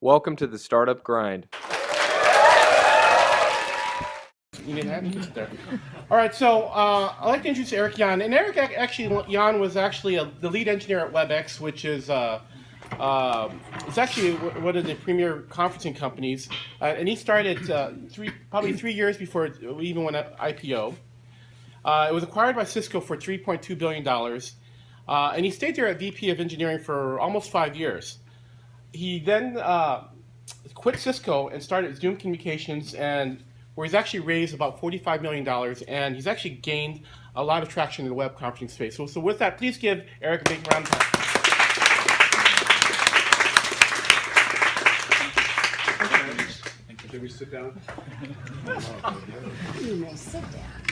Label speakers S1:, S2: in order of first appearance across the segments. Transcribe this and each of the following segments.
S1: Welcome to the Startup Grind.
S2: You didn't have to there. All right, so I'd like to introduce Eric Yuan. And Eric, Yuan was actually the lead engineer at WebEx, which is it's actually one of the premier conferencing companies. And he started probably 3 years before it even went IPO. It was acquired by Cisco for $3.2 billion. And he stayed there at VP of Engineering for almost 5 years. He then quit Cisco and started Zoom Communications, and where he's actually raised about $45 million, and he's actually gained a lot of traction in the web conferencing space. So with that, please give Eric a big round of applause.
S3: Thank you. Should we sit down?
S4: You may sit down.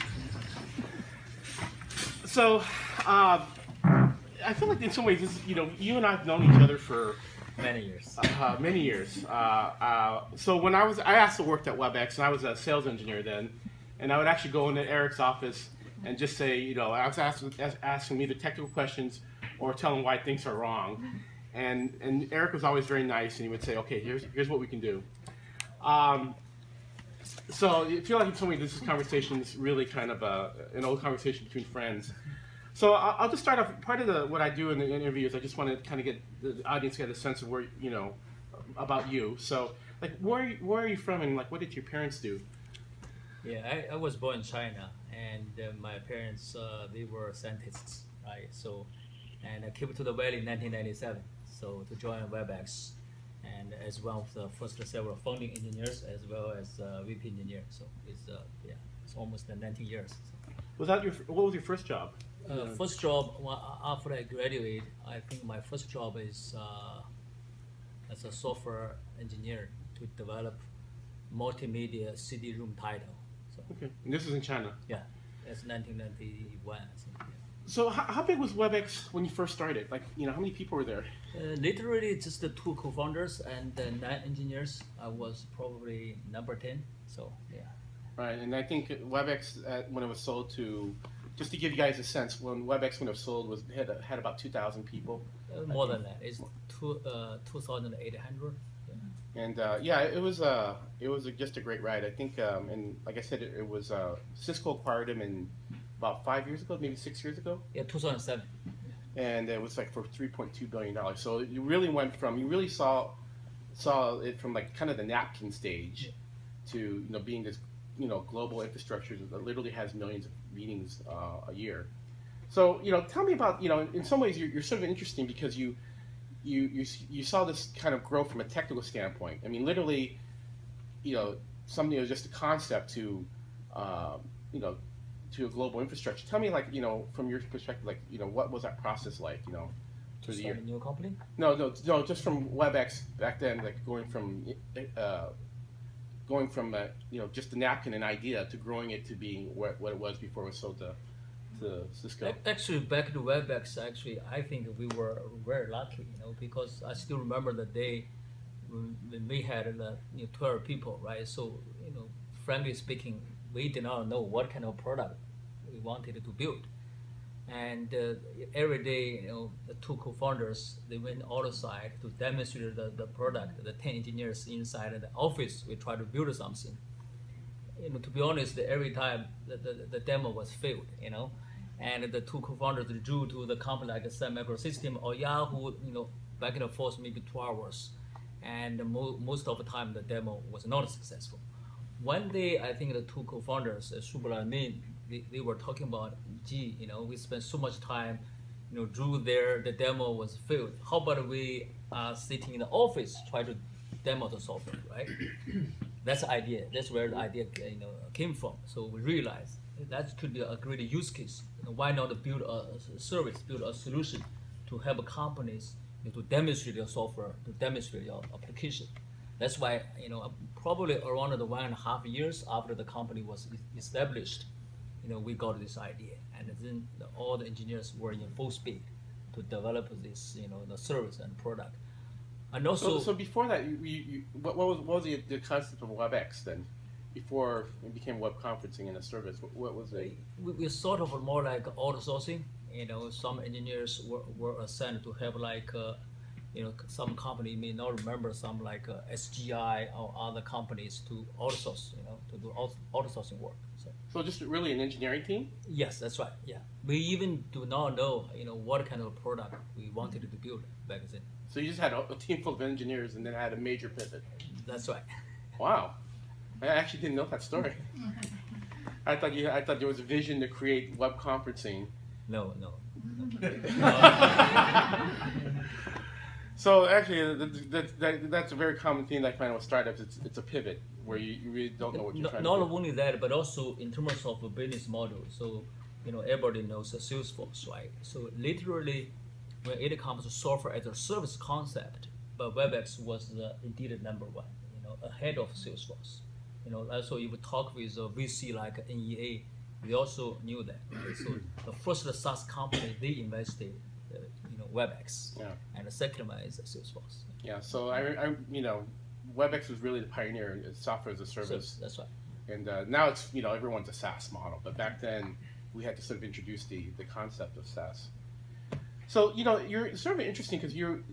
S2: So I feel like in some ways, you and I have known each other for
S5: many years.
S2: So when I also worked at WebEx, and I was a sales engineer then, and I would actually go into Eric's office and just say, I was asking him either technical questions or tell him why things are wrong, and Eric was always very nice, and he would say, okay, here's what we can do. So I feel like in some ways this conversation is really kind of an old conversation between friends. So I'll just start off. Part of what I do in the interviews, I just want to kind of get the audience get a sense of where about you. So like, where are you from, and like, what did your parents do?
S5: Yeah, I was born in China, and my parents they were scientists, right? So, and I came to the Valley in 1997, so to join WebEx, and as one of the first several founding engineers, as well as VP engineer. So it's almost 19 years.
S2: What was your first job?
S5: First job after I graduated, I think my first job is as a software engineer to develop multimedia CD-ROM title. So,
S2: okay, and this is in China.
S5: Yeah, that's 1991. I think. Yeah.
S2: So how big was WebEx when you first started? Like, how many people were there?
S5: Literally just the 2 co-founders and 9 engineers. I was probably number 10. So yeah.
S2: Right, and I think WebEx when it was sold to. Just to give you guys a sense, when WebEx when it was sold had about 2,000 people.
S5: More than that, it's 2,800. Yeah.
S2: And it was just a great ride. I think, and like I said, it was Cisco acquired him in about 5 years ago, maybe 6 years ago.
S5: Yeah, 2007.
S2: And it was like for $3.2 billion. So you really saw it from like kind of the napkin stage to being this global infrastructure that literally has millions of meetings a year. So tell me about in some ways you're sort of interesting because you saw this kind of grow from a technical standpoint. I mean, literally, something that was just a concept to to a global infrastructure. Tell me, like, from your perspective, like, what was that process like,
S5: To start a new company?
S2: No, just from WebEx back then, like going from just a napkin, an idea, to growing it to being what it was before it was sold to Cisco.
S5: Actually, back to WebEx, I think we were very lucky, because I still remember the day when we had 12 people, right? So, frankly speaking, we did not know what kind of product we wanted to build. And every day, the 2 co-founders, they went outside to demonstrate the product. The 10 engineers inside the office, we tried to build something. To be honest, every time the demo was failed, and the 2 co-founders drew to the company like Sun Microsystem or Yahoo, back and forth maybe 2 hours. And most of the time, the demo was not successful. One day, I think the 2 co-founders, Subra and me, they were talking about, we spent so much time, drew there, the demo was failed. How about we sitting in the office, try to demo the software, right? That's the idea. That's where the idea came from. So we realized that could be a great use case. Why not build a service, build a solution to help companies to demonstrate your software, to demonstrate your application. That's why, probably around the 1.5 years after the company was established, we got this idea, and then all the engineers were in full speed to develop this, the service and product. And also,
S2: so before that, what was the concept of WebEx then? Before it became web conferencing and a service, what was it?
S5: We sort of more like outsourcing. Some engineers were assigned to have like some company may not remember some like SGI or other companies to outsource, to do outsourcing work.
S2: So just really an engineering team?
S5: Yes, that's right. Yeah, we even do not know, what kind of product we wanted to build back then.
S2: So you just had a team full of engineers and then had a major pivot.
S5: That's right.
S2: Wow, I actually didn't know that story. I thought there was a vision to create web conferencing.
S5: No.
S2: So actually, that's a very common theme that I find with startups. It's a pivot where you really don't know what you're trying to do.
S5: Not only that, but also in terms of a business model. So, everybody knows Salesforce, right? So literally, when it comes to software as a service concept, but WebEx was indeed number one, ahead of Salesforce. Also if you talk with a VC like NEA, they also knew that. Right? So the first SaaS company they invested, WebEx, and the second one is Salesforce.
S2: Yeah. So I WebEx was really the pioneer in software as a service.
S5: So, that's right.
S2: And now it's everyone's a SaaS model, but back then we had to sort of introduce the concept of SaaS. So you're sort of interesting because you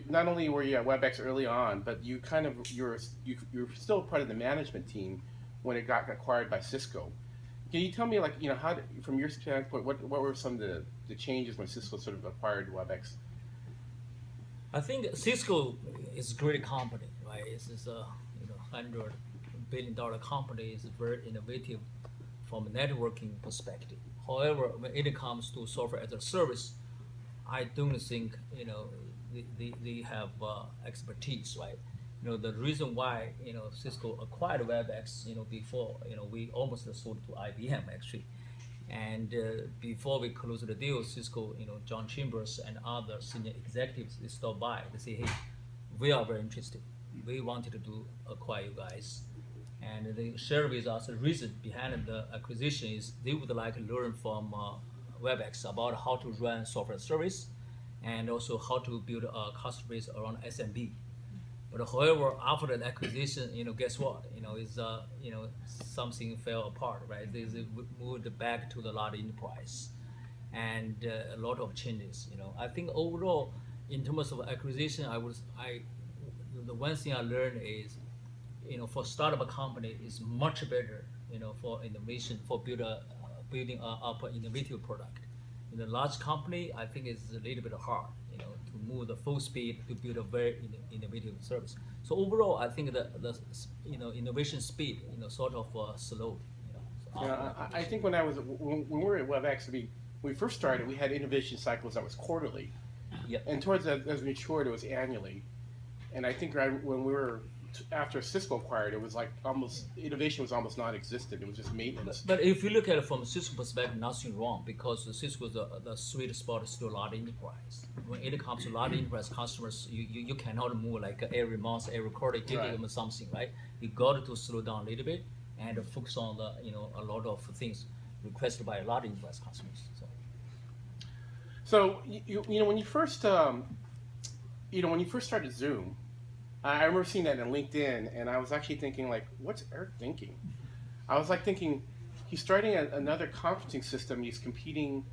S2: not only were you at WebEx early on, but you're still part of the management team when it got acquired by Cisco. Can you tell me how from your standpoint what were some of the changes when Cisco sort of acquired WebEx?
S5: I think Cisco is a great company, right? It's a $100 billion company. It's very innovative from a networking perspective. However, when it comes to software as a service, I don't think they have expertise, right? The reason why Cisco acquired WebEx before we almost sold to IBM actually, and before we closed the deal, Cisco John Chambers and other senior executives they stopped by. They say, hey, we are very interested. We wanted to acquire you guys, and they share with us the reason behind the acquisition is they would like to learn from WebEx about how to run software service, and also how to build a customer base around SMB. But however, after the acquisition, guess what? Something fell apart, right? They moved back to the large enterprise, and a lot of changes. I think overall, in terms of acquisition, the one thing I learned is, for startup company is much better, for innovation, for building up an innovative product. In a large company, I think it's a little bit hard, to move the full speed to build a very innovative service. So overall, I think the innovation speed, sort of slow.
S2: I think when we were at WebEx, when we first started, we had innovation cycles that was quarterly.
S5: Yep.
S2: And towards that, as we matured, it was annually. And I think when we were after Cisco acquired, it was like innovation was almost non-existent. It was just maintenance.
S5: But if you look at it from Cisco perspective, nothing wrong, because Cisco the sweet spot is still large enterprise. When it comes to large enterprise customers, you cannot move like every month, every quarter, give them something, right? You got to slow down a little bit and focus on a lot of things requested by large enterprise customers.
S2: So when you first started Zoom, I remember seeing that in LinkedIn, and I was actually thinking, what's Eric thinking? I was thinking, he's starting another conferencing system. He's competing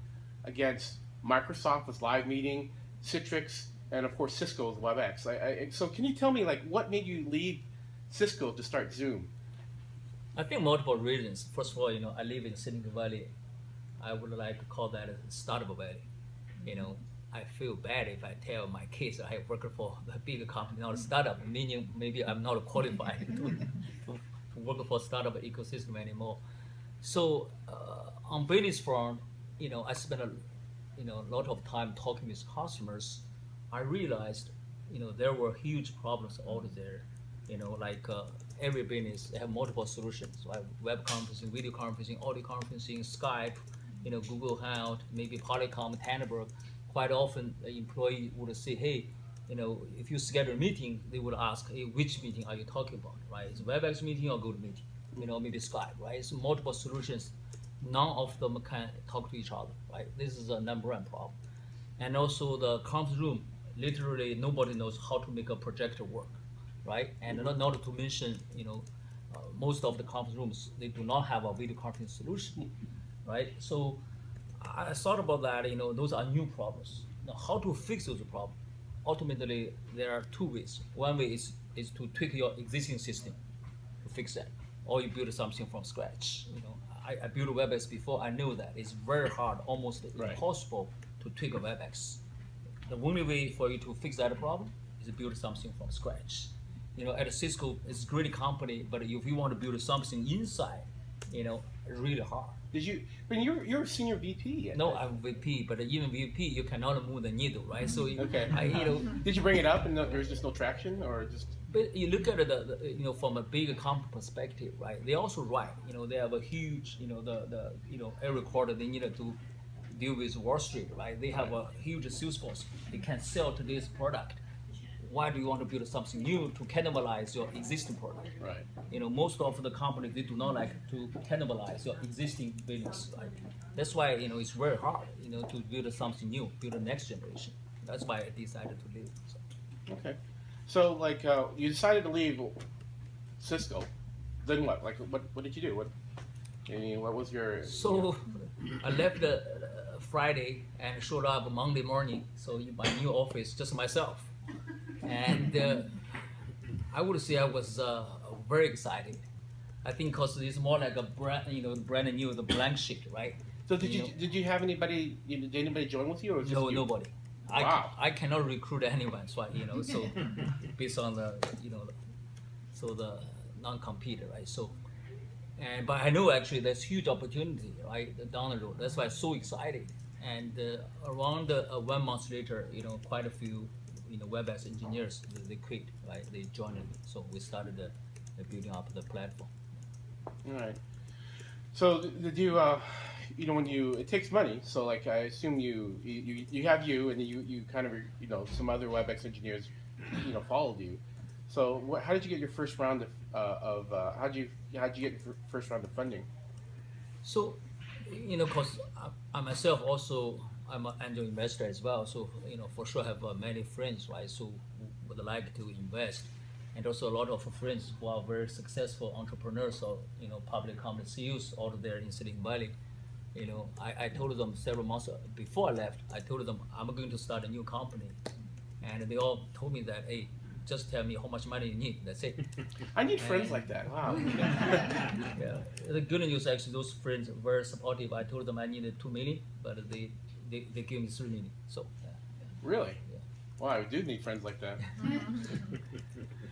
S2: against Microsoft with Live Meeting, Citrix, and of course Cisco with WebEx. So can you tell me, what made you leave Cisco to start Zoom?
S5: I think multiple reasons. First of all, I live in Silicon Valley. I would like to call that a startup valley. I feel bad if I tell my kids I work for a big company, not a startup, meaning maybe I'm not qualified to work for startup ecosystem anymore. So on business front, I spent a lot of time talking with customers. I realized, there were huge problems out there. Every business they have multiple solutions, like web conferencing, video conferencing, audio conferencing, Skype, Google Hangout, maybe Polycom, Tandberg. Quite often, the employee would say, hey, if you schedule a meeting, they would ask, hey, which meeting are you talking about, right? Is it WebEx meeting or Google meeting? Maybe Skype, right? It's multiple solutions. None of them can talk to each other, right? This is a number one problem. And also the conference room, literally nobody knows how to make a projector work, right? And not to mention, most of the conference rooms, they do not have a video conferencing solution, right? So I thought about that, those are new problems. Now, how to fix those problems? ultimately there are two ways. One way is to tweak your existing system to fix that, or you build something from scratch. I built a WebEx before. I know that it's very hard, almost
S2: Right.
S5: impossible to tweak a WebEx. The only way for you to fix that problem is to build something from scratch. At Cisco, it's a great company, but if you want to build something inside, it's really hard.
S2: You're a senior VP.
S5: No, I'm VP, but even VP, you cannot move the needle, right? So,
S2: Okay. Did you bring it up and there's just no traction, or just?
S5: But you look at it, from a bigger company perspective, right? They also right. They have a huge, every quarter they needed to deal with Wall Street, right? They have a huge sales force. They can sell to this product. Why do you want to build something new to cannibalize your existing product?
S2: Right.
S5: Most of the companies, they do not like to cannibalize your existing business, right? That's why, it's very hard, to build something new, build the next generation. That's why I decided to leave. So.
S2: Okay. So you decided to leave Cisco. Then what? What did you do? What was your?
S5: So I left Friday and showed up Monday morning. So in my new office, just myself, and I would say I was very excited. I think because it's more like a brand new, the blank sheet, right?
S2: So did you have anybody? Did anybody join with you, or was it
S5: No,
S2: just you?
S5: nobody.
S2: Wow.
S5: I cannot recruit anyone, so so based on the the non-compete, right? So, but I know actually there's huge opportunity right down the road. That's why I'm so excited. And around 1 month later, quite a few WebEx engineers they quit, right? They joined me, so we started building up the platform.
S2: All right. So did you? When it takes money, so I assume you have and you kind of some other WebEx engineers followed you. So how did you get your first round of how did you get your first round of funding?
S5: So, cause I myself also I'm an angel investor as well. So for sure have many friends, right? So would like to invest, and also a lot of friends who are very successful entrepreneurs or public company CEOs out there in Silicon Valley. I told them several months before I left, I told them I'm going to start a new company. And they all told me that, hey, just tell me how much money you need, that's it.
S2: I need friends like that, wow.
S5: Yeah. The good news actually, those friends were very supportive. I told them I needed 2 million, but they gave me 3 million, so. Yeah.
S2: Really?
S5: Yeah.
S2: Wow, I do need friends like that.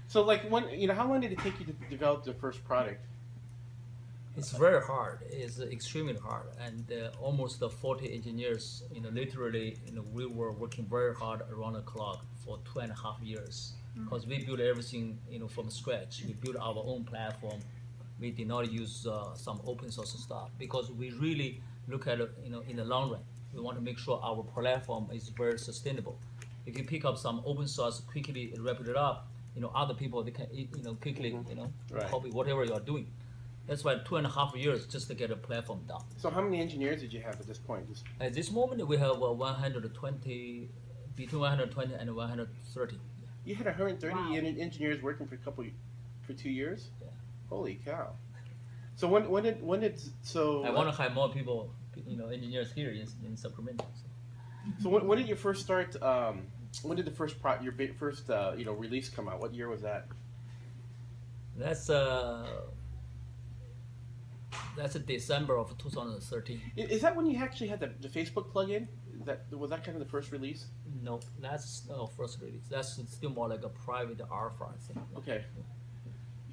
S2: So how long did it take you to develop the first product?
S5: It's very hard. It's extremely hard, and almost 40 engineers. Literally, we were working very hard around the clock for 2.5 years because we built everything, from scratch. We built our own platform. We did not use some open source stuff because we really look at it, in the long run. We want to make sure our platform is very sustainable. If you pick up some open source, quickly wrap it up, other people they can, quickly,
S2: Right.
S5: copy whatever you are doing. That's why 2.5 years just to get a platform done.
S2: So how many engineers did you have at this point?
S5: At this moment, we have 120, between 120 and 130.
S2: You had 130
S4: Wow.
S2: engineers working for 2 years?
S5: Yeah.
S2: Holy cow! So when did
S5: I want to hire more people, engineers here in Sacramento.
S2: So when did you first start? When did the first first release come out? What year was that?
S5: That's December of 2013.
S2: Is that when you actually had the Facebook plugin? Was that kind of the first release?
S5: No, that's not first release. That's still more like a private alpha, I think.
S2: Okay.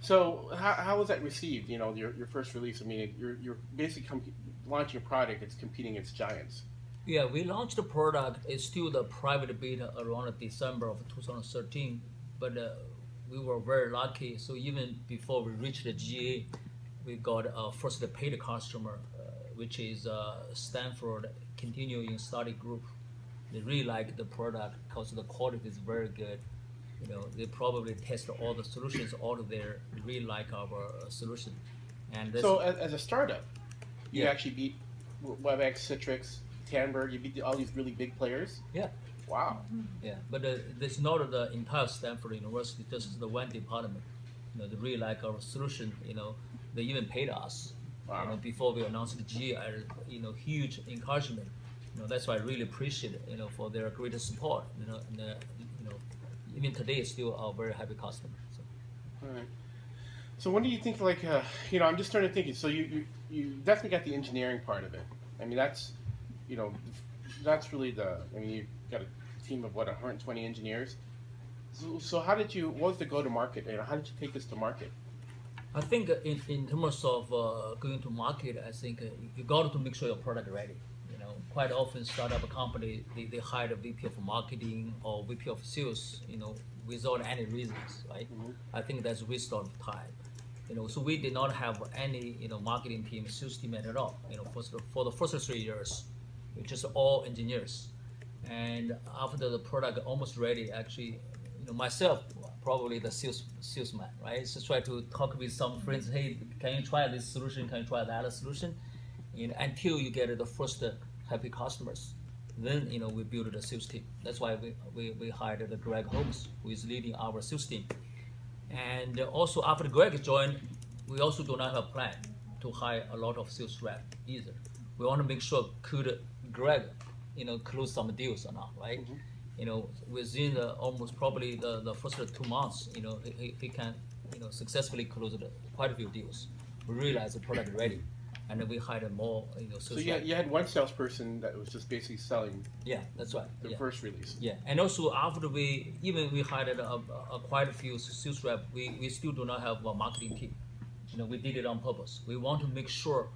S2: So how was that received? Your first release. I mean, you're basically launching a product that's competing against giants.
S5: Yeah, we launched the product. It's still the private beta around December of 2013, but we were very lucky. So even before we reached the GA, we got first the paid customer, which is Stanford Continuing Study Group. They really like the product because the quality is very good. They probably test all the solutions out there. They really like our solution. And
S2: So as a startup, you
S5: Yeah.
S2: actually beat WebEx, Citrix, Tandberg. You beat all these really big players.
S5: yeah,
S2: Wow.
S5: yeah. But it's not the entire Stanford University, just the one department. They really like our solution. They even paid us.
S2: Wow.
S5: Before we announced the GA, huge encouragement. That's why I really appreciate it. For their great support. even today is still a very happy customer. So.
S2: All right. So when do you think, like, I'm just starting to think. So you definitely got the engineering part of it. I mean, that's, that's really you've got a team of what, 120 engineers. So how did you? What was the go-to-market? How did you take this to market?
S5: I think in terms of going to market, I think you got to make sure your product ready. Quite often startup company they hire a VP of marketing or VP of sales, without any reasons, right?
S2: Mm-hmm.
S5: I think that's waste of time. So we did not have any marketing team, sales team at all. For the first 3 years, it's just all engineers. And after the product almost ready, actually, myself probably the salesman, right? So try to talk with some friends. Hey, can you try this solution? Can you try that solution? Until you get the first happy customers, then we build a sales team. That's why we hired Greg Holmes, who is leading our sales team. And also after Greg joined, we also do not have a plan to hire a lot of sales rep either. We want to make sure could Greg, close some deals or not, right?
S2: Mm-hmm.
S5: Within almost probably the first 2 months, he can, successfully close quite a few deals. We realized the product ready, and then we hired more, sales
S2: So you had one salesperson that was just basically selling.
S5: Yeah, that's right.
S2: The first release.
S5: Yeah, and also after we hired quite a few sales rep, we still do not have a marketing team. We did it on purpose. We want to make sure,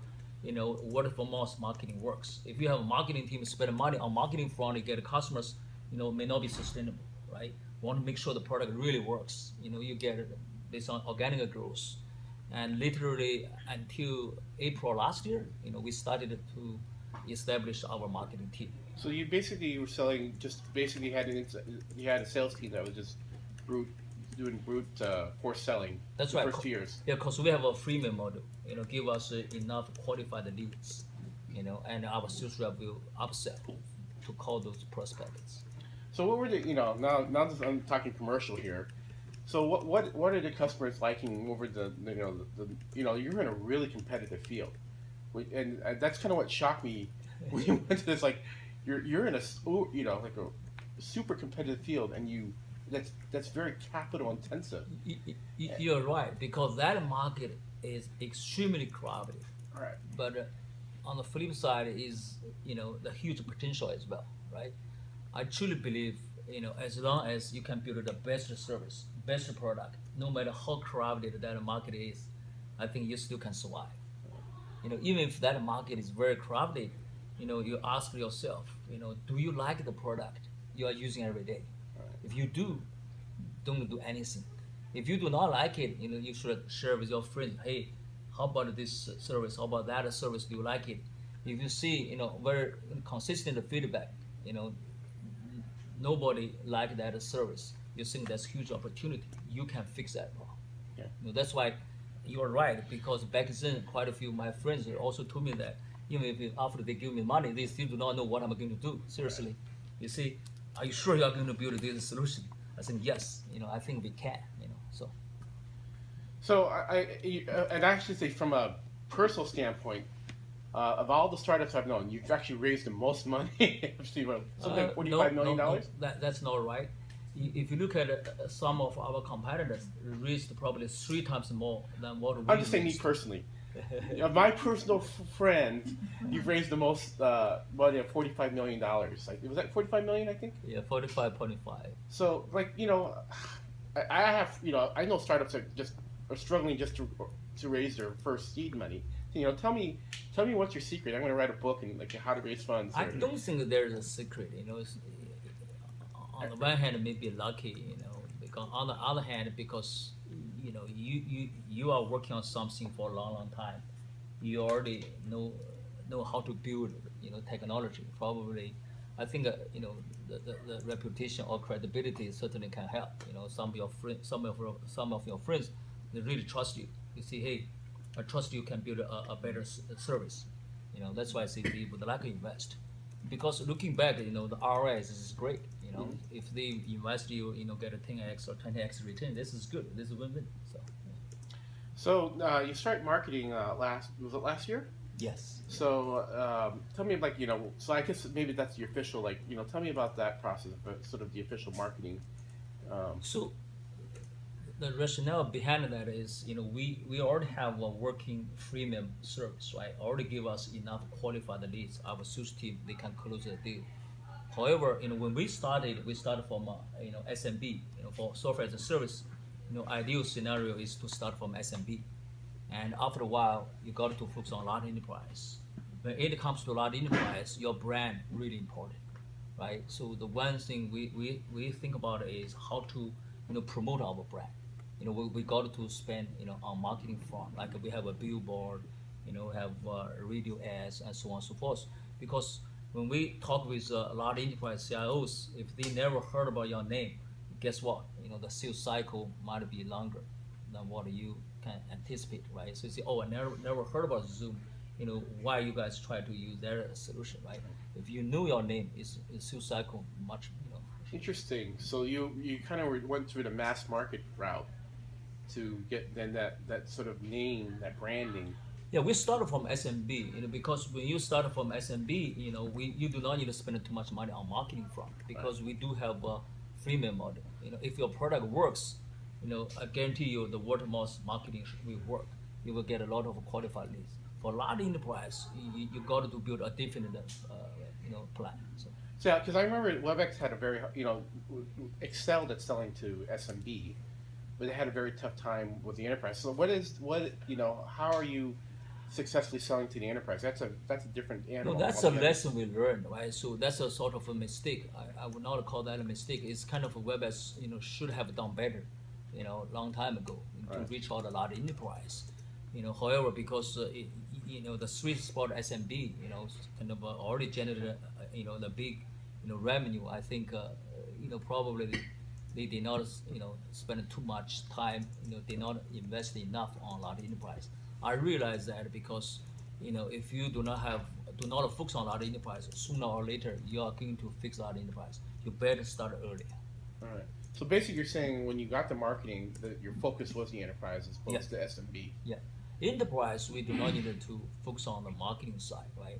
S5: word of mouth marketing works. If you have a marketing team spend money on marketing front to get customers, may not be sustainable, right? We want to make sure the product really works. You get it based on organic growth. And literally until April last year, we started to establish our marketing team.
S2: So you basically were selling, just basically you had a sales team that was just doing brute force selling.
S5: That's
S2: the
S5: right.
S2: First 2 years.
S5: Yeah, because we have a freemium model. Give us enough qualified leads. And our sales rep will upsell to call those prospects.
S2: So what were now that I'm talking commercial here. So what are the customers liking over you're in a really competitive field, and that's kind of what shocked me when you went to this. Like you're in a like a super competitive field, and that's very capital intensive.
S5: You're right, because that market is extremely crowded.
S2: All right.
S5: But on the flip side is the huge potential as well, right? I truly believe as long as you can build the best service, best product, no matter how crowded that market is, I think you still can survive. Even if that market is very crowded, you ask yourself, do you like the product you are using every day?
S2: Right.
S5: If you do, don't do anything. If you do not like it, you should share with your friends. Hey, how about this service? How about that service? Do you like it? If you see, very consistent feedback, nobody like that service, you think that's huge opportunity. You can fix that problem.
S2: Yeah.
S5: That's why you are right, because back then quite a few of my friends also told me that even if after they give me money, they still do not know what I'm going to do. Seriously, right. You see, are you sure you are going to build this solution? I think yes. I think we can. So.
S2: So and I should say, from a personal standpoint, of all the startups I've known, you've actually raised the most money. Something like $45 million?
S5: No, that's not right. If you look at some of our competitors, raised probably 3 times more than what we.
S2: I'm just saying, me personally. My personal friend, you've raised the most money of $45 million. Like, was that $45 million? I think.
S5: Yeah, 45.5.
S2: So, I have, I know startups are struggling just to raise their first seed money. Tell me what's your secret. I'm going to write a book and how to raise funds.
S5: I don't think there's a secret. On the one hand, maybe lucky. Because on the other hand, because you are working on something for a long time, you already know how to build technology. Probably, I think the reputation or credibility certainly can help. Some of your friends, they really trust you. You see, hey, I trust you can build a better service. That's why I say they would like to invest. Because looking back, the ROI is great.
S2: Mm-hmm.
S5: If they invest you, get a 10x or 20x return, this is good. This is a win-win.
S2: So you start marketing was it last year?
S5: Yes.
S2: So tell me, so I guess maybe that's the official, tell me about that process, sort of the official marketing.
S5: So the rationale behind that is, we already have a working freemium service, right? Already give us enough qualified leads. Our sales team, they can close the deal. However, when we started from SMB, for software as a service. Ideal scenario is to start from SMB, and after a while, you got to focus on large enterprise. When it comes to large enterprise, your brand really important, right? So the one thing we think about is how to promote our brand. We got to spend on marketing front, like we have a billboard, have radio ads and so on and so forth. Because when we talk with large enterprise CIOs, if they never heard about your name, guess what? The sales cycle might be longer than what you can anticipate, right? So you say, oh, I never heard about Zoom. Why you guys try to use their solution, right? If you know your name, it's sales cycle much.
S2: Interesting. So you kind of went through the mass market route to get then that sort of name, that branding.
S5: Yeah, we started from SMB, because when you start from SMB, you do not need to spend too much money on marketing front, because we do have a freemium model. If your product works, I guarantee you the word of mouth marketing will work. You will get a lot of qualified leads. For large enterprise, you got to build a different, plan. So.
S2: So, because I remember WebEx had a very, excelled at selling to SMB, but they had a very tough time with the enterprise. So, how are you successfully selling to the enterprise? That's a different animal.
S5: No, that's a lesson we learned, right? So that's a sort of a mistake. I would not call that a mistake. It's kind of a WebEx, should have done better, long time ago to reach out a large enterprise. However, because the sweet spot SMB, kind of already generated, the big, revenue. I think, probably they did not, spend too much time, did not invest enough on large enterprise. I realize that because, if you do not focus on large enterprise, sooner or later you are going to fix large enterprise. You better start earlier.
S2: All right. So basically, you're saying when you got the marketing, that your focus was the enterprise as opposed to SMB.
S5: Yeah. Enterprise, we do not need to focus on the marketing side, right?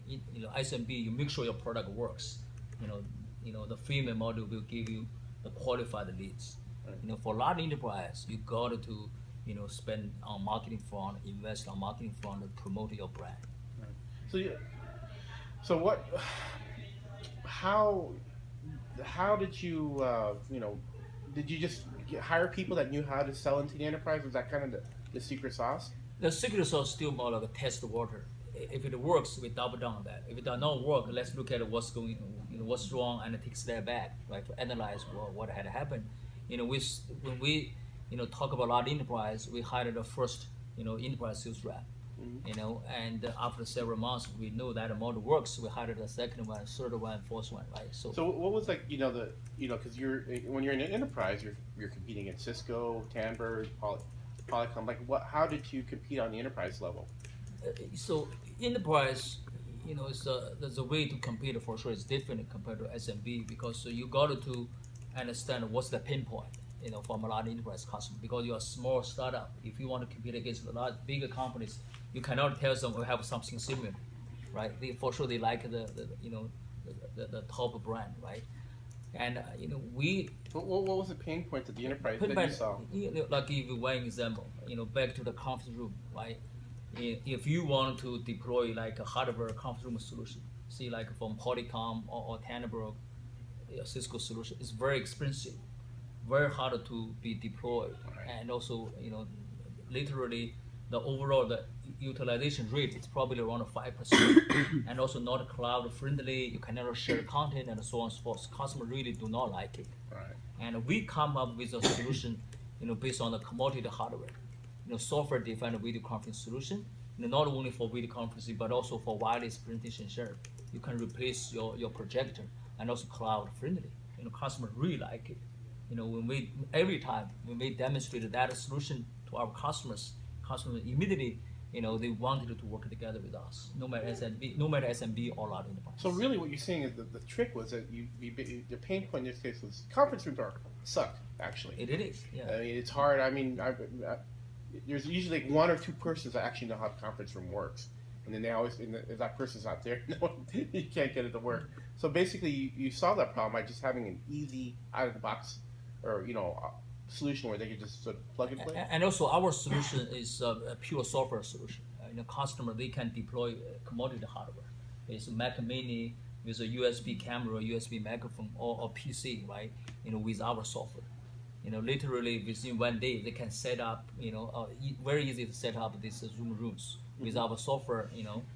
S5: SMB, you make sure your product works. The freemium model will give you the qualified leads. Right. For large enterprise, you got to spend on marketing front, invest on marketing front to promote your brand.
S2: Right. So what? How did you did you just hire people that knew how to sell into the enterprise? Was that kind of the secret sauce?
S5: The secret sauce is still more like a test the water. If it works, we double down on that. If it does not work, let's look at what's going, what's wrong, and take a step back, right, to analyze what had happened. When we talk about large enterprise, we hired the first enterprise sales rep. And after several months, we know that the model works. We hired the second one, third one, fourth one, right? So
S2: what was like because when you're in an enterprise, you're competing at Cisco, Tandberg, Polycom. Like how did you compete on the enterprise level?
S5: So enterprise, there's a way to compete for sure. It's different compared to SMB because you got to understand what's the pinpoint. From a large enterprise customer, because you're a small startup. If you want to compete against the large, bigger companies, you cannot tell them we have something similar, right? For sure they like the top brand, right? And
S2: What was the pain point of the enterprise that you saw?
S5: Like give you one example. Back to the conference room, right? If you want to deploy like a hardware conference room solution, see like from Polycom or Tandberg, Cisco solution, it's very expensive. Very hard to be deployed, and also literally the overall the utilization rate is probably around 5%, and also not cloud friendly. You can never share content and so on and so forth. Customers really do not like it.
S2: Right.
S5: And we come up with a solution, based on the commodity hardware, software defined video conference solution, not only for video conferencing but also for wireless presentation share. You can replace your projector and also cloud friendly. Customers really like it. Every time when we demonstrated that solution to our customers immediately, they wanted to work together with us, no matter SMB or large enterprise.
S2: So really, what you're saying is that the trick was that the pain point in this case was conference rooms suck actually.
S5: It is. Yeah.
S2: I mean, it's hard. I mean, there's usually like one or two persons that actually know how the conference room works, and then they always, if that person's not there, you can't get it to work. So basically, you solve that problem by just having an easy out of the box or solution where they could just sort of plug and play?
S5: And also our solution is a pure software solution. Customer, they can deploy commodity hardware. It's a Mac Mini with a USB camera, USB microphone, or PC, right? With our software. Literally within 1 day, they can set up, very easy to set up these Zoom rooms with our software.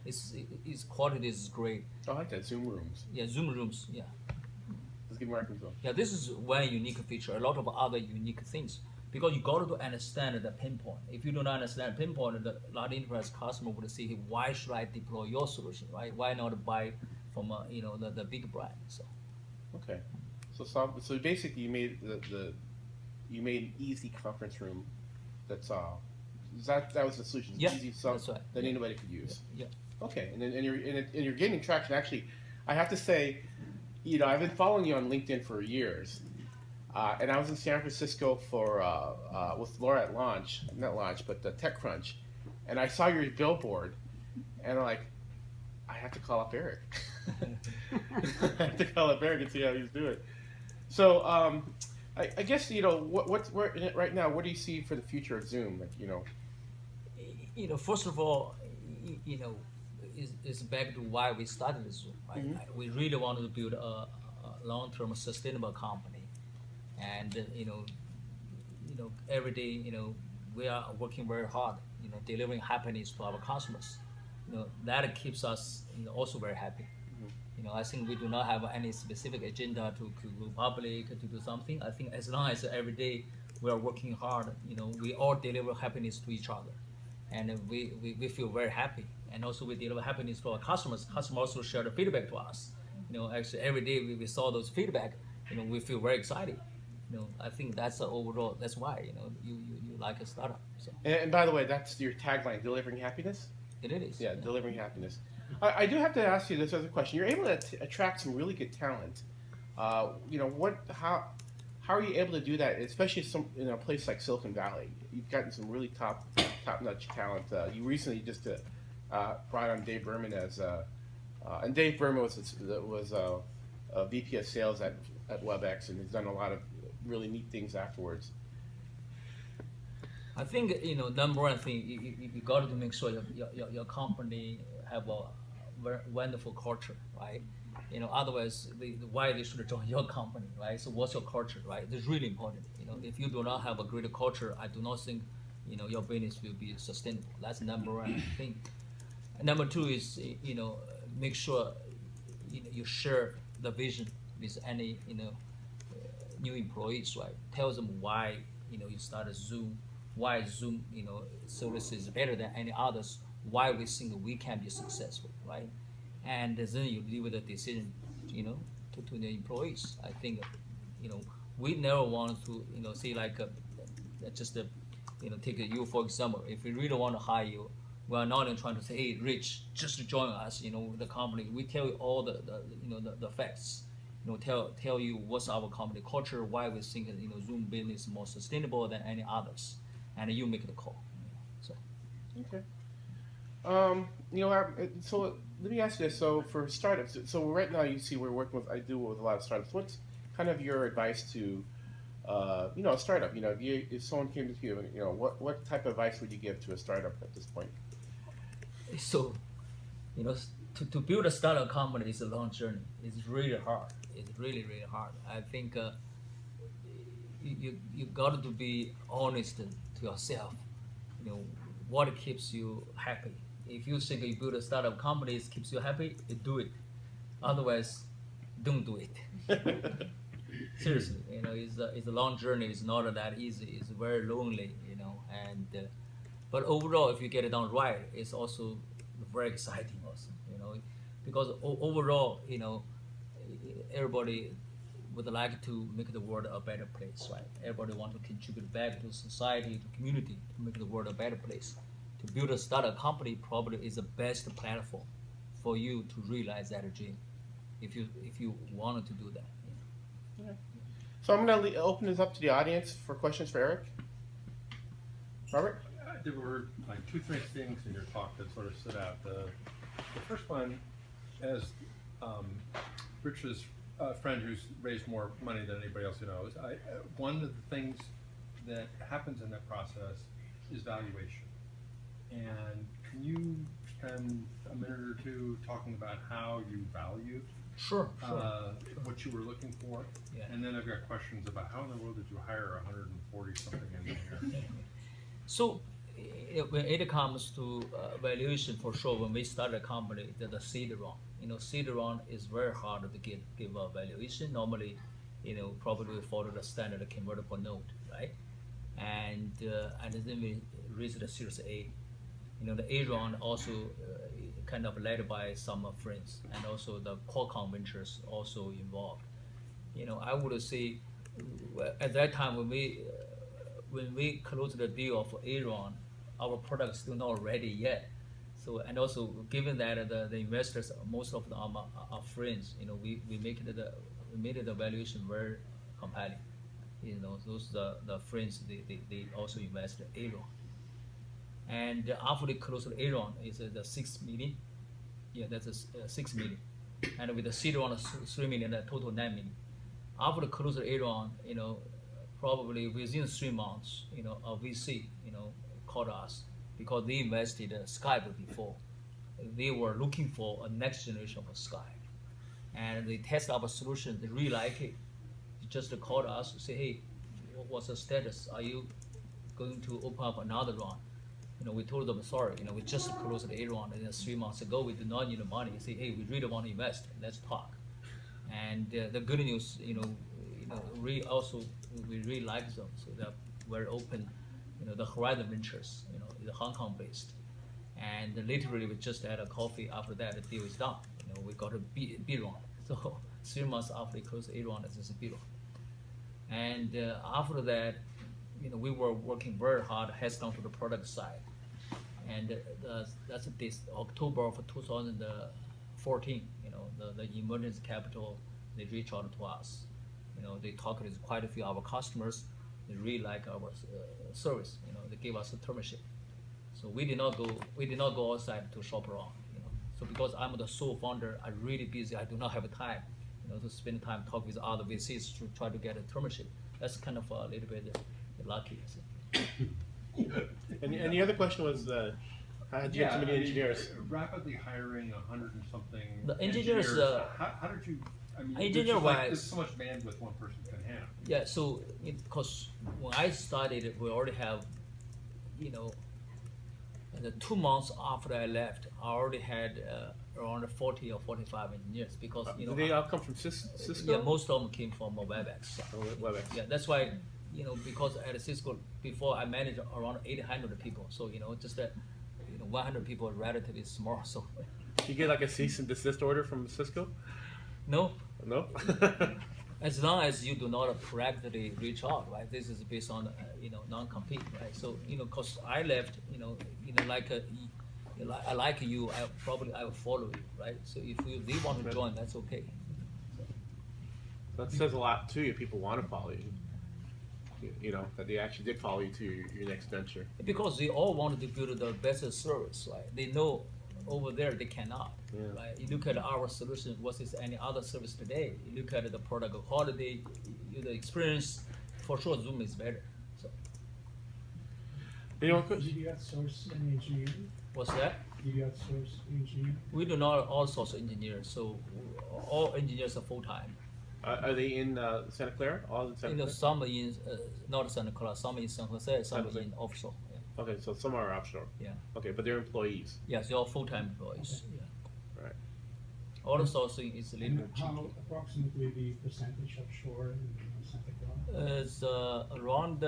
S5: Its quality is great.
S2: I like that, Zoom rooms.
S5: Yeah, Zoom rooms. Yeah.
S2: Let's give Mark control.
S5: Yeah, this is one unique feature. A lot of other unique things because you got to understand the pinpoint. If you don't understand pinpoint, the large enterprise customer would say, "Why should I deploy your solution? Right? Why not buy from the big brand?" So.
S2: Okay, so basically you made an easy conference room. That was the solution.
S5: Yeah,
S2: Easy stuff
S5: that's right.
S2: that anybody could use.
S5: Yeah.
S2: Okay, and you're gaining traction. Actually, I have to say, I've been following you on LinkedIn for years, and I was in San Francisco for with Laura at not launch, but the TechCrunch, and I saw your billboard, and I'm like, I have to call up Eric. I have to call up Eric and see how he's doing. So I guess what's right now. What do you see for the future of Zoom?
S5: First of all, it's back to why we started Zoom. Right?
S2: Mm-hmm.
S5: We really wanted to build a long-term sustainable company, and every day, we are working very hard, delivering happiness to our customers. That keeps us, also very happy. I think we do not have any specific agenda to go public, to do something. I think as long as every day we are working hard, we all deliver happiness to each other. And we feel very happy. And also we deliver happiness to our customers. Customers also share the feedback to us. Actually every day we saw those feedback, we feel very excited. I think that's overall, that's why, you like a startup. So.
S2: And by the way, that's your tagline, delivering happiness?
S5: It is.
S2: Yeah, delivering happiness. I do have to ask you this other question. You're able to attract some really good talent. How are you able to do that, especially in a place like Silicon Valley? You've gotten some really top-notch talent. You recently just brought on Dave Berman and Dave Berman was a VP of sales at WebEx, and he's done a lot of really neat things afterwards.
S5: I think number one thing you got to make sure your company have a very wonderful culture, right? Otherwise, why they should join your company, right? So what's your culture, right? It's really important. If you do not have a great culture, I do not think your business will be sustainable. That's number one thing. Number two is make sure you share the vision with any new employees, right? Tell them why you started Zoom, why Zoom service is better than any others, why we think we can be successful, right? And then you leave the decision to the employees. I think we never want to say like just take you for example. If we really want to hire you, we are not trying to say, hey Rich, just join us the company. We tell you all the facts, tell you what's our company culture, why we think Zoom business is more sustainable than any others, and you make the call. So
S2: okay. So let me ask you this. So for startups, so right now you see I do with a lot of startups. What's kind of your advice to, a startup? If someone came to you, what type of advice would you give to a startup at this point?
S5: So, to build a startup company is a long journey. It's really hard. It's really, really hard. I think you got to be honest to yourself. What keeps you happy? If you think you build a startup company, it keeps you happy, you do it. Otherwise, don't do it. Seriously, it's a long journey. It's not that easy. It's very lonely, and but overall, if you get it done right, it's also very exciting also, because overall, everybody would like to make the world a better place, right? Everybody want to contribute back to society, to community, to make the world a better place. To build a startup company probably is the best platform for you to realize that dream, if you wanted to do that.
S2: Yeah. So I'm going to open this up to the audience for questions for Eric. Robert?
S3: There were like 2-3 things in your talk that sort of stood out. The first one, as Rich was a friend who's raised more money than anybody else who knows. One of the things that happens in that process is valuation. And can you spend a minute or two talking about how you valued
S5: Sure.
S3: what you were looking for?
S5: Yeah.
S3: And then I've got questions about how in the world did you hire 140 something engineers?
S5: So when it comes to valuation, for sure, when we start a company, the seed round, seed round is very hard to give a valuation. Normally, probably we follow the standard convertible note, right? And then we raise the Series A. The A round also kind of led by some friends, and also the Qualcomm ventures also involved. I would say at that time when we closed the deal of A round, our product is still not ready yet. So, and also given that the investors, most of them are friends, we made the valuation very compelling. Those the friends, they also invest in A round. And after they close the A round, is the 6 million. Yeah, that's a 6 million. And with the seed round, 3 million, the total 9 million. After the close the A round, probably within 3 months, a VC, called us because they invested in Skype before. They were looking for a next generation of Skype. And they test our solution, they really like it. They just called us to say, hey, what's the status? Are you going to open up another round? We told them, sorry, we just closed the A round, and 3 months ago we do not need the money. Say, hey, we really want to invest. Let's talk. And the good news, we really like them, so they're very open. The Horizon Ventures, is Hong Kong based, and literally we just had a coffee. After that, the deal is done. We got a B round. So 3 months after we closed the A round, this is a B round. And after that, we were working very hard, heads down to the product side. And that's this October of 2014. The emergency capital, they reached out to us. They talked with quite a few of our customers. They really like our service. They gave us a term sheet. So we did not go outside to shop around. So because I'm the sole founder, I'm really busy. I do not have time, to spend time talk with other VCs to try to get a term sheet. That's kind of a little bit lucky.
S2: And the other question was, how did you get so many engineers?
S3: Rapidly hiring 100 and something
S5: The engineers,
S3: how did you? I mean,
S5: engineer-wise,
S3: there's so much bandwidth one person can have.
S5: Yeah, so because when I started, we already have, the 2 months after I left, I already had around 40 or 45 engineers because
S2: Do they all come from Cisco?
S5: Yeah, most of them came from WebEx.
S2: Oh, WebEx.
S5: Yeah, that's why because at Cisco before I managed around 800 people, so just that 100 people are relatively small. So
S2: You get like a cease and desist order from Cisco?
S5: no,
S2: No.
S5: as long as you do not correctly reach out, right? This is based on non-compete, right? So cause I left, like I like you, I will follow you, right? So if they want to join, that's okay.
S2: That says a lot too. If people want to follow you, that they actually did follow you to your next venture.
S5: Because they all wanted to build the best service, right? They know over there they cannot, right? You look at our solution versus any other service today. You look at the product quality, the experience. For sure, Zoom is better. So
S4: Did you outsource any engineering?
S5: what's that?
S4: Did you outsource engineering?
S5: We do not outsource engineers, so all engineers are full time.
S2: Are they in Santa Clara? All in Santa Clara?
S5: Some in not Santa Clara, some in San Jose, some
S2: San Jose.
S5: in offshore. Yeah.
S2: Okay, so some are offshore.
S5: Yeah.
S2: Okay, but they're employees.
S5: Yes, they're all full-time employees. Yeah.
S2: Right.
S5: Outsourcing is a little
S4: And
S5: bit
S4: how
S5: tricky.
S4: approximately the percentage offshore in Santa Clara?
S5: It's around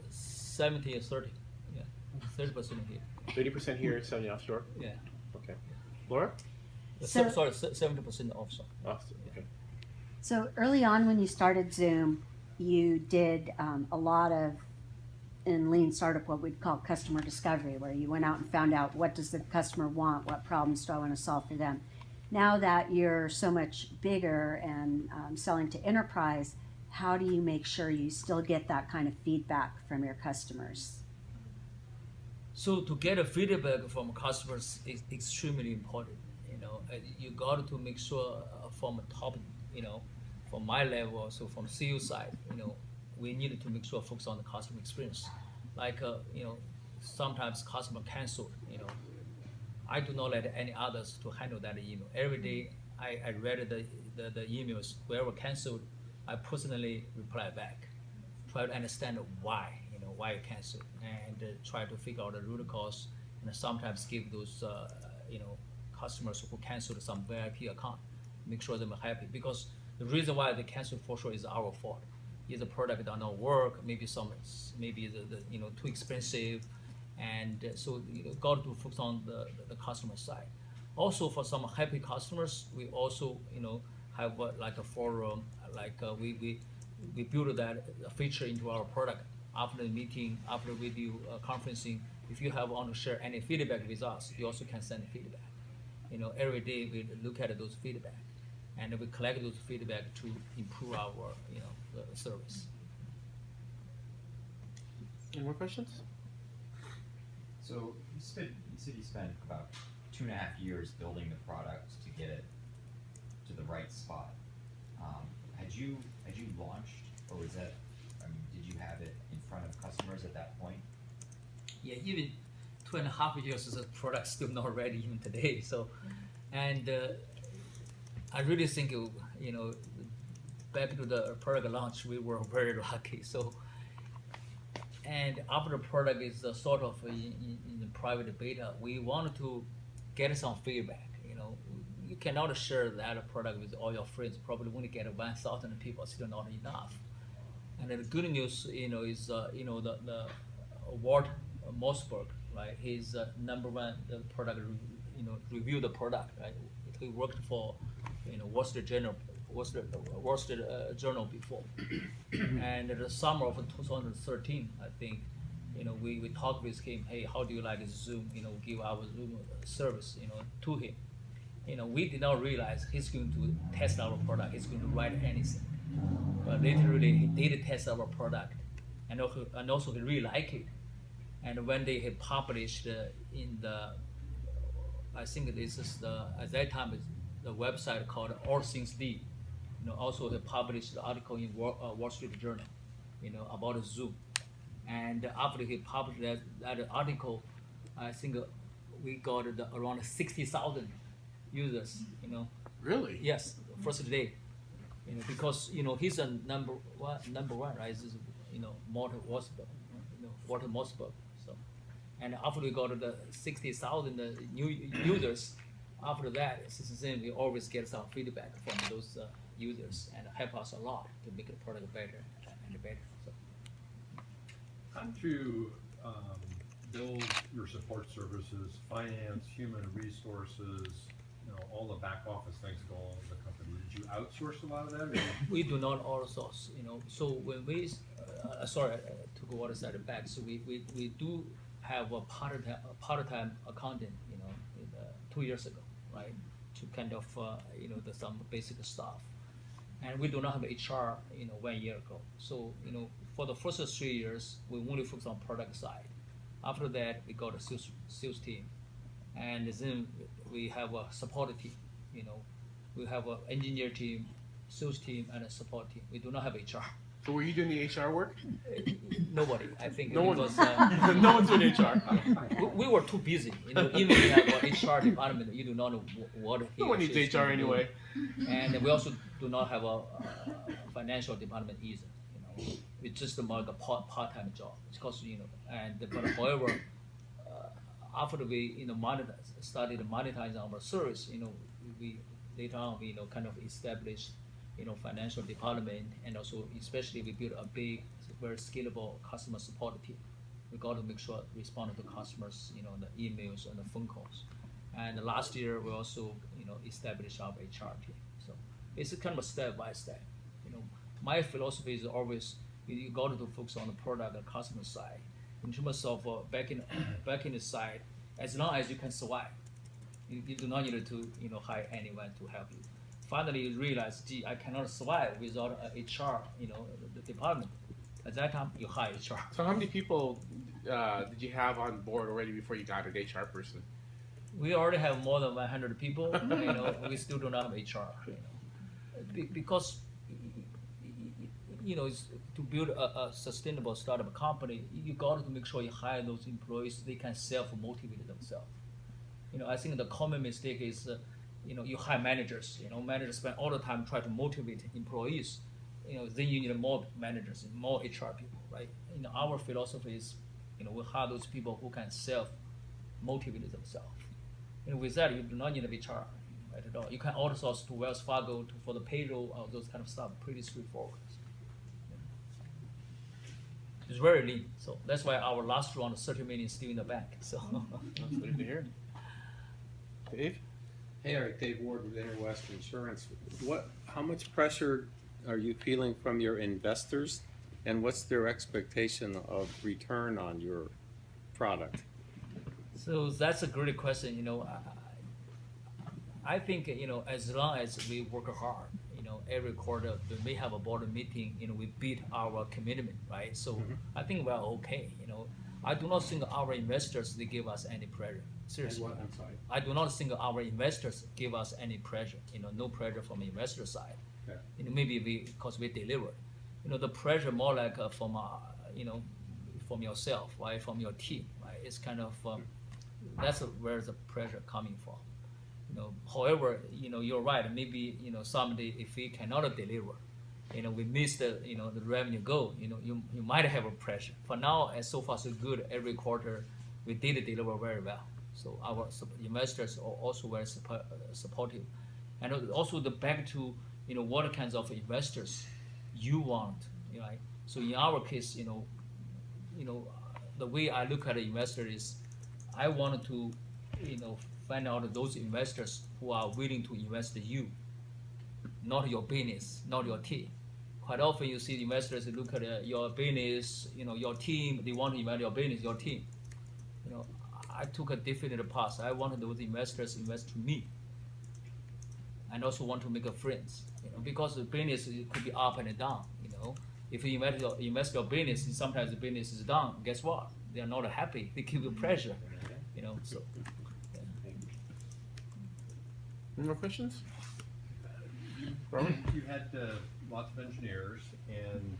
S5: 70 or 30. Yeah, 30% here.
S2: 30% here, 70 offshore.
S5: Yeah.
S2: Okay. Laura?
S6: So-
S5: Sorry, 70% offshore.
S2: Offshore. Okay.
S6: So early on when you started Zoom, you did a lot of, in lean startup, what we'd call customer discovery, where you went out and found out what does the customer want, what problems do I want to solve for them. Now that you're so much bigger and selling to enterprise, how do you make sure you still get that kind of feedback from your customers?
S5: So to get a feedback from customers is extremely important. You got to make sure from top from my level, so from CEO side, we needed to make sure focus on the customer experience. Like, sometimes customer cancel, I do not let any others to handle that email. Every day I read the emails, whoever canceled, I personally reply back, try to understand why, why you canceled, and try to figure out the root cause, and sometimes give those, customers who canceled some VIP account, make sure they're happy, because the reason why they canceled for sure is our fault. Either the product does not work, maybe too expensive, and so got to focus on the customer side. Also, for some happy customers, we also have like a forum, we build that feature into our product. After the meeting, after video conferencing, if you want to share any feedback with us, you also can send feedback. Every day we look at those feedback, and we collect those feedback to improve our the service.
S2: Any more questions?
S7: So you said you spent about 2.5 years building the product to get it to the right spot. Had you launched, or was that? Did you have it in front of customers at that point?
S5: Yeah, even 2.5 years, the product's still not ready even today. So, and I really think back to the product launch, we were very lucky. So, and after the product is sort of in the private beta, we wanted to get some feedback. You cannot share that product with all your friends. Probably only get 1,000 people, still not enough. And the good news, is the Walt Mossberg, right? He's number one the product, review the product, right? He worked for, Wall Street Journal before. And in the summer of 2013, I think, we talked with him. Hey, how do you like Zoom? Give our Zoom service, to him. We did not realize he's going to test our product. He's going to write anything. But literally, he did test our product, and also he really liked it. And when they had published in the, I think this is at that time the website called All Things D. Also he published the article in Wall Street Journal, about Zoom. And after he published that article, I think we got around 60,000 users.
S2: Really?
S5: Yes, first day. Because he's a number one, right? This is, Walter Mossberg. So, and after we got the 60,000 new users, after that, since then we always get some feedback from those users, and help us a lot to make the product better and better. So.
S3: How did you build your support services, finance, human resources, all the back office things go on in the company? Did you outsource a lot of that? Or?
S5: We do not outsource, So when we, sorry, to go one side back. So we do have a part-time accountant, 2 years ago, right? To kind of, some basic stuff. And we do not have HR, 1 year ago. So, for the first 3 years, we only focus on product side. After that, we got a sales team. And then we have a support team, we have an engineer team, sales team, and a support team. We do not have HR.
S2: So were you doing the HR work?
S5: Nobody, I think.
S2: No one.
S5: Was,
S2: No one's doing HR.
S5: we were too busy. Even we have an HR department, you do not know what.
S2: No one needs HR anyway.
S5: And we also do not have a financial department either. It's just more like a part-time job. Because but however, after we started monetizing our service, we later on we kind of established financial department, and also especially we built a big, very scalable customer support team. We got to make sure respond to customers, the emails and the phone calls. And last year we also established our HR team. So it's kind of a step by step. My philosophy is always you got to focus on the product and customer side. In terms of back in the side, as long as you can survive, you do not need to hire anyone to help you. Finally, you realize, gee, I cannot survive without a HR, the department. At that time, you hire HR.
S2: So how many people did you have on board already before you got an HR person?
S5: We already have more than 100 people. We still do not have HR. because you know, to build a sustainable startup company, you got to make sure you hire those employees, they can self-motivate themselves. You know, I think the common mistake is, you know, you hire managers. You know, managers spend all the time trying to motivate employees. You know, then you need more managers and more HR people, right? You know, our philosophy is, you know, we hire those people who can self-motivate themselves. You know, with that, you do not need a HR right, at all. You can outsource to Wells Fargo for the payroll, those kind of stuff. Pretty straightforward. It's very lean, so that's why our last round of 30 million is still in the bank. So
S2: That's good to hear. Dave?
S8: Hey Eric, Dave Ward with Interwest Insurance. How much pressure are you feeling from your investors, and what's their expectation of return on your product?
S5: So that's a great question. You know, I think, you know, as long as we work hard, you know, every quarter when we have a board meeting, you know, we beat our commitment, right? So I think we're okay. You know, I do not think our investors they give us any pressure. Seriously,
S8: And what? I'm sorry.
S5: I do not think our investors give us any pressure. You know, no pressure from the investor side.
S8: Okay.
S5: You know, maybe because we deliver. You know, the pressure more like from you know, from yourself, right? From your team, right? It's kind of that's where the pressure coming from. You know, however, you know, you're right. Maybe, you know, someday if we cannot deliver, you know, we miss the, you know, the revenue goal. You know, you might have a pressure. For now, so far so good. Every quarter, we did deliver very well. So our investors are also very supportive, and also the back to, you know, what kinds of investors you want, right? So in our case, you know, the way I look at an investor is, I want to, you know, find out those investors who are willing to invest in you, not your business, not your team. Quite often you see investors look at your business, you know, your team, they want to invest in your business, your team. You know, I took a different path. I wanted those investors invest to me, and also want to make a friends. You know, because the business it could be up and down. You know, if you invest your business, and sometimes the business is down. Guess what? They are not happy. They give you pressure. You know, so.
S2: Any more questions? Robert?
S3: You had lots of engineers, and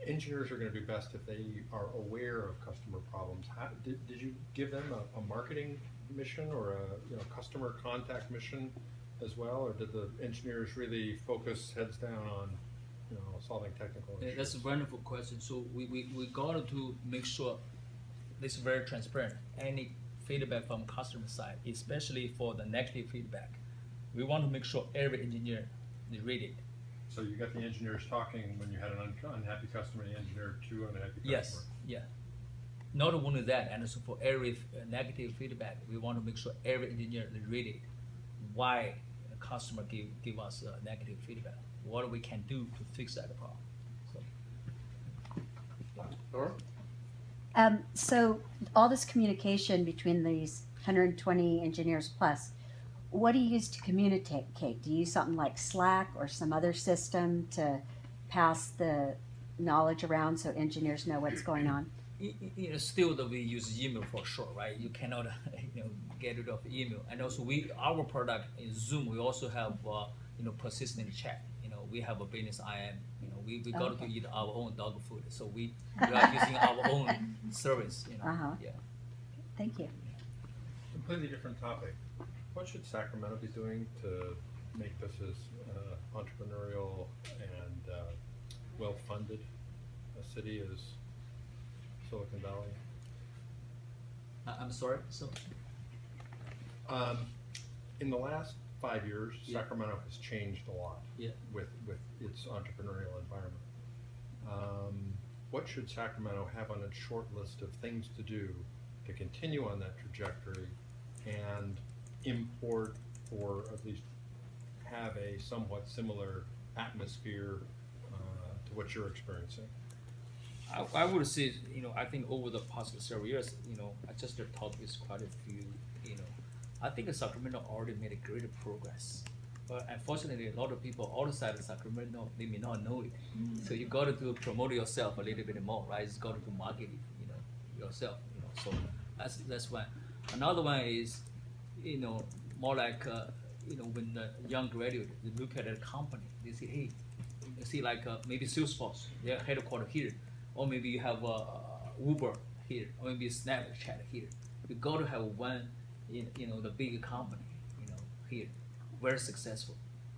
S3: engineers are going to do best if they are aware of customer problems. Did you give them a marketing mission or a customer contact mission as well, or did the engineers really focus heads down on solving technical issues?
S5: That's a wonderful question. So we got to make sure this is very transparent. Any feedback from customer side, especially for the negative feedback, we want to make sure every engineer they read it.
S3: So you got the engineers talking when you had an unhappy customer, the engineer two unhappy customers.
S5: Yes, yeah. Not only that, and also for every negative feedback, we want to make sure every engineer they read it. Why a customer give us negative feedback? What we can do to fix that problem. So.
S2: Laura?
S6: So all this communication between these 120 engineers plus, what do you use to communicate? Do you use something like Slack or some other system to pass the knowledge around so engineers know what's going on?
S5: You know, still that we use email for sure, right? You cannot, get rid of email. And also our product in Zoom, we also have, persistent chat. You know, we have a business IM. You know, we got to eat our own dog food, so we are using our own service. You know, yeah.
S6: Thank you.
S3: Completely different topic. What should Sacramento be doing to make this as entrepreneurial and well-funded a city as Silicon Valley?
S5: I'm sorry. So.
S3: In the last 5 years, Sacramento has changed a lot with its entrepreneurial environment. What should Sacramento have on its short list of things to do to continue on that trajectory and import, or at least have a somewhat similar atmosphere to what you're experiencing?
S5: I would say, I think over the past several years, I just talked with quite a few, I think Sacramento already made a great progress. But unfortunately, a lot of people outside of Sacramento, they may not know it. So you got to promote yourself a little bit more, right? You got to market it, yourself, So that's one. Another one is, more like when the young graduate, they look at a company, they say, hey, you see like maybe Salesforce, their headquarters here, or maybe you have Uber here, or maybe Snapchat here. You got to have one, the big company, here, very successful,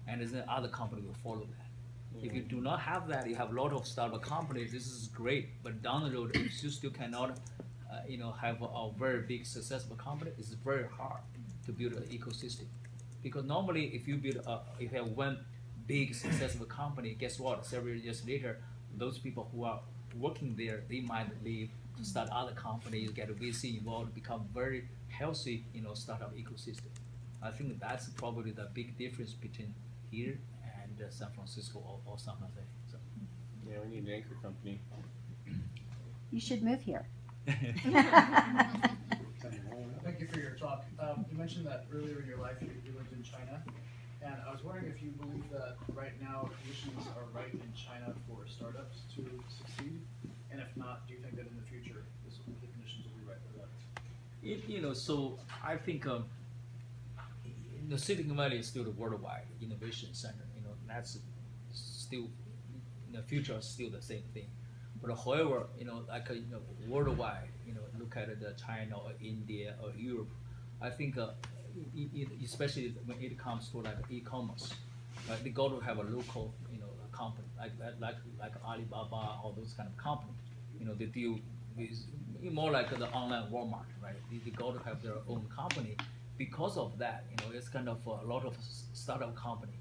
S5: and then other company will follow that. If you do not have that, you have a lot of startup companies. This is great, but down the road, if you still cannot, have a very big successful company, it's very hard to build an ecosystem. Because normally, if you if you have one big successful company, guess what? Several years later, those people who are working there, they might leave to start other companies, get a VC involved, become very healthy, startup ecosystem. I think that's probably the big difference between here and San Francisco or San Jose. So.
S2: Yeah, we need an anchor company.
S6: You should move here.
S4: Thank you for your talk. You mentioned that earlier in your life you lived in China, and I was wondering if you believe that right now conditions are right in China for startups to succeed, and if not, do you think that in the future the conditions will be right for that?
S5: So I think the Silicon Valley is still the worldwide innovation center. That's still in the future still the same thing. But however, worldwide, look at the China or India or Europe, I think especially when it comes to like e-commerce, right? They got to have a local, company like Alibaba or those kind of companies. They deal with more like the online Walmart, right? They got to have their own company. Because of that, it's kind of a lot of startup company,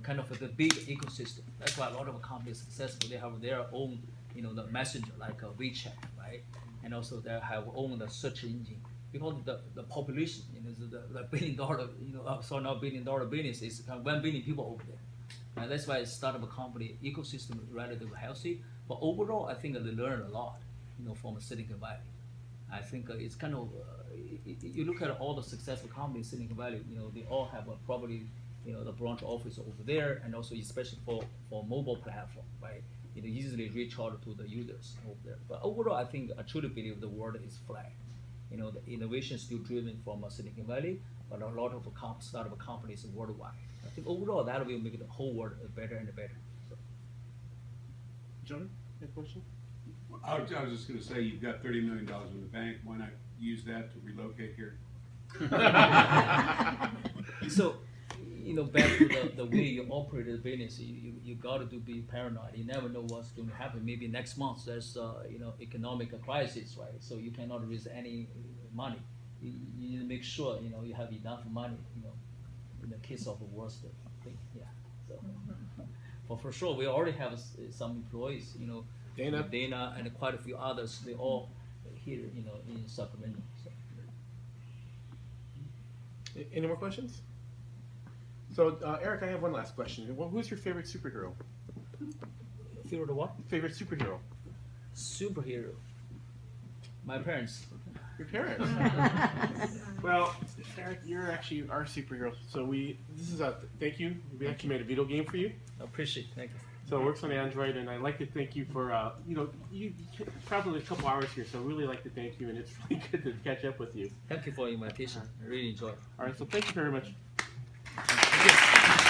S5: kind of the big ecosystem. That's why a lot of companies successful. They have their own, the messenger like WeChat, right? And also they have own the search engine because the population, the $1 billion, not $1 billion business is 1 billion people over there. And that's why a startup company ecosystem is relatively healthy. But overall, I think they learn a lot, from Silicon Valley. I think it's kind of you look at all the successful companies in Silicon Valley, they all have probably the branch office over there, and also especially for mobile platform, right? Easily reach out to the users over there. But overall, I truly believe the world is flat. The innovation is still driven from Silicon Valley, but a lot of startup companies worldwide. I think overall that will make the whole world better and better. So.
S2: John, any question?
S9: I was just going to say, you've got $30 million in the bank. Why not use that to relocate here?
S5: So, back to the way you operate the business, you got to be paranoid. You never know what's going to happen. Maybe next month there's economic crisis, right? So you cannot raise any money. You need to make sure you have enough money. In the case of the worst thing, yeah. So, but for sure, we already have some employees. Dana and quite a few others. They all here, in Sacramento. So.
S2: Any more questions? So, Eric, I have one last question. Who's your favorite superhero?
S5: Favorite what?
S2: Favorite superhero?
S5: Superhero. My parents.
S2: Your parents. Well, Eric, you're actually our superhero. So this is a thank you. We actually made a video game for you.
S5: I appreciate it. Thank you.
S2: So it works on Android, and I'd like to thank you for you probably a couple hours here. So I really like to thank you, and it's really good to catch up with you.
S5: Thank you for the invitation. I really enjoyed it.
S2: All right, so thank you very much.
S5: Thank you.